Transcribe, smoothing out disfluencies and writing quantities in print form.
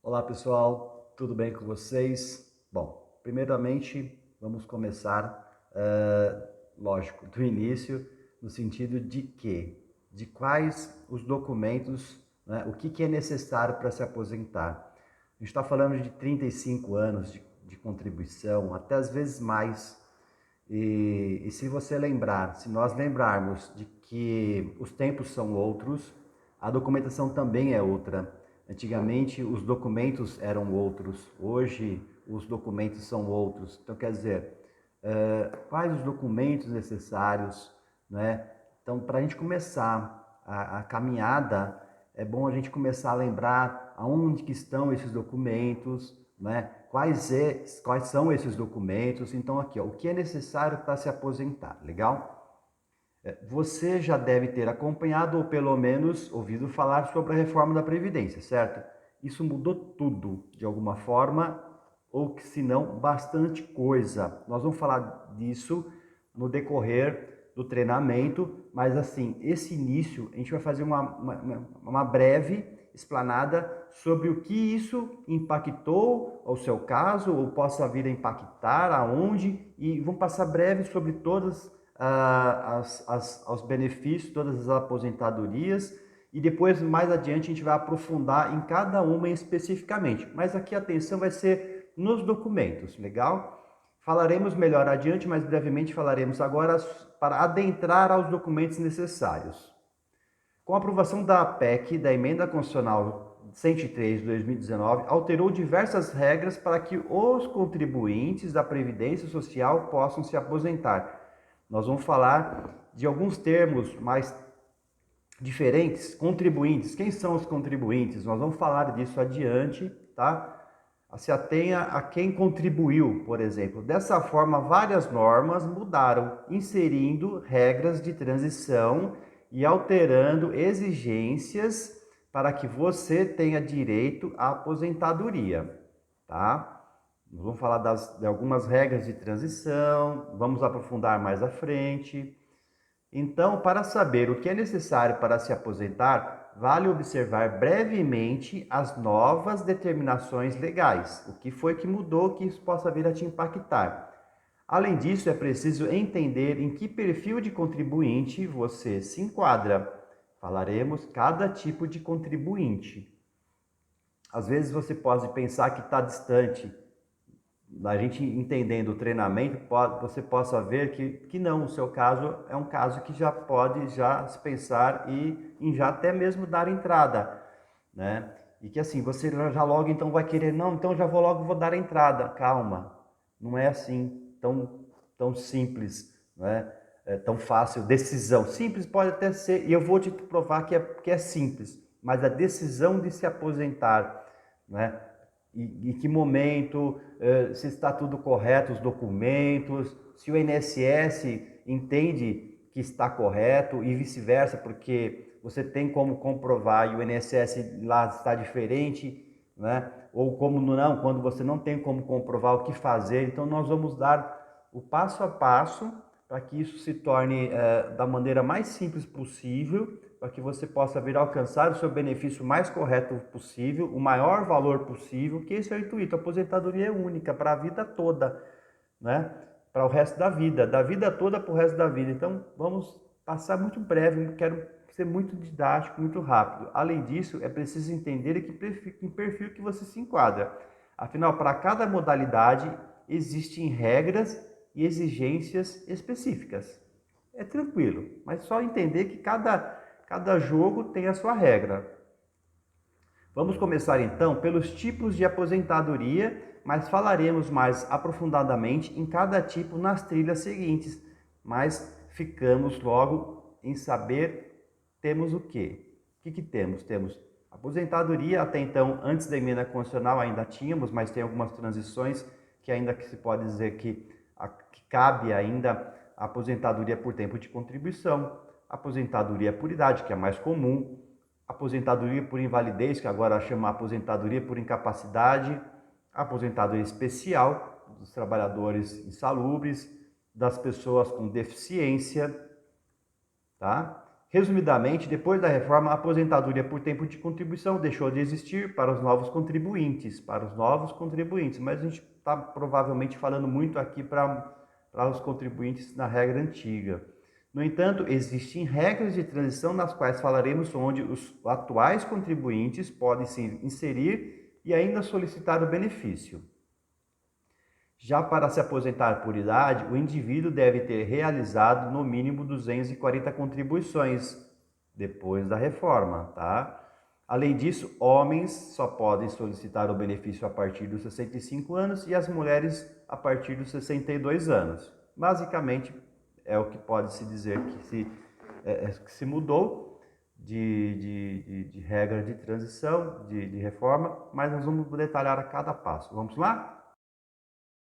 Olá pessoal, tudo bem com vocês? Bom, primeiramente vamos começar, lógico, do início, no sentido de que, de quais os documentos, né, o que é necessário para se aposentar. A gente está falando de 35 anos de contribuição, até às vezes mais. E se você lembrar, se nós lembrarmos de que os tempos são outros, a documentação também é outra. Antigamente os documentos eram outros, hoje os documentos são outros. Então, quer dizer, quais os documentos necessários, né? Então, para a gente começar a caminhada, é bom a gente começar a lembrar aonde que estão esses documentos, né? Quais são esses documentos? Então, aqui, ó, o que é necessário para se aposentar, legal? Você já deve ter acompanhado ou pelo menos ouvido falar sobre a reforma da Previdência, certo? Isso mudou tudo, de alguma forma, ou que se não, bastante coisa. Nós vamos falar disso no decorrer do treinamento, mas assim, esse início, a gente vai fazer uma breve explanada sobre o que isso impactou ao seu caso, ou possa vir a impactar, aonde, e vamos passar breve sobre todas aos benefícios, todas as aposentadorias, e depois, mais adiante, a gente vai aprofundar em cada uma especificamente. Mas aqui a atenção vai ser nos documentos, legal? Falaremos melhor adiante, mas brevemente falaremos agora para adentrar aos documentos necessários. Com a aprovação da PEC, da Emenda Constitucional 103 de 2019, alterou diversas regras para que os contribuintes da Previdência Social possam se aposentar. Nós vamos falar de alguns termos mais diferentes. Contribuintes, quem são os contribuintes? Nós vamos falar disso adiante, tá? Se atenha a quem contribuiu, por exemplo. Dessa forma, várias normas mudaram, inserindo regras de transição e alterando exigências para que você tenha direito à aposentadoria, tá? Vamos falar de algumas regras de transição, vamos aprofundar mais à frente. Então, para saber o que é necessário para se aposentar, vale observar brevemente as novas determinações legais, o que foi que mudou que isso possa vir a te impactar. Além disso, é preciso entender em que perfil de contribuinte você se enquadra. Falaremos cada tipo de contribuinte. Às vezes você pode pensar que está distante, a gente entendendo o treinamento, você possa ver que não, o seu caso é um caso que já pode já se pensar em já até mesmo dar entrada, né? E que assim, você já logo então vai querer, não, então já vou logo vou dar entrada. Calma, não é assim tão simples, né? É tão fácil, decisão. Simples pode até ser, e eu vou te provar que é simples, mas a decisão de se aposentar, né? Em que momento, se está tudo correto, os documentos, se o INSS entende que está correto e vice-versa, porque você tem como comprovar e o INSS lá está diferente, né? Ou como não, quando você não tem como comprovar o que fazer. Então nós vamos dar o passo a passo para que isso se torne da maneira mais simples possível, para que você possa vir a alcançar o seu benefício mais correto possível, o maior valor possível, que esse é o intuito. A aposentadoria é única para a vida toda, né? Para o resto da vida toda para o resto da vida. Então, vamos passar muito breve, quero ser muito didático, muito rápido. Além disso, é preciso entender em perfil que você se enquadra. Afinal, para cada modalidade, existem regras e exigências específicas. É tranquilo, mas só entender que cada jogo tem a sua regra. Vamos começar então pelos tipos de aposentadoria, mas falaremos mais aprofundadamente em cada tipo nas trilhas seguintes. Mas ficamos logo em saber temos o quê? O que temos? Temos aposentadoria, até então, antes da emenda constitucional ainda tínhamos, mas tem algumas transições que ainda que se pode dizer que cabe ainda a aposentadoria por tempo de contribuição, aposentadoria por idade, que é mais comum, aposentadoria por invalidez, que agora chama aposentadoria por incapacidade, aposentadoria especial dos trabalhadores insalubres, das pessoas com deficiência, tá? Resumidamente, depois da reforma, a aposentadoria por tempo de contribuição deixou de existir para os novos contribuintes, mas a gente está provavelmente falando muito aqui para os contribuintes na regra antiga. No entanto, existem regras de transição nas quais falaremos onde os atuais contribuintes podem se inserir e ainda solicitar o benefício. Já para se aposentar por idade, o indivíduo deve ter realizado no mínimo 240 contribuições depois da reforma, tá? Além disso, homens só podem solicitar o benefício a partir dos 65 anos e as mulheres a partir dos 62 anos. Basicamente, é o que pode se dizer que se mudou de regra de transição, de reforma, mas nós vamos detalhar a cada passo. Vamos lá?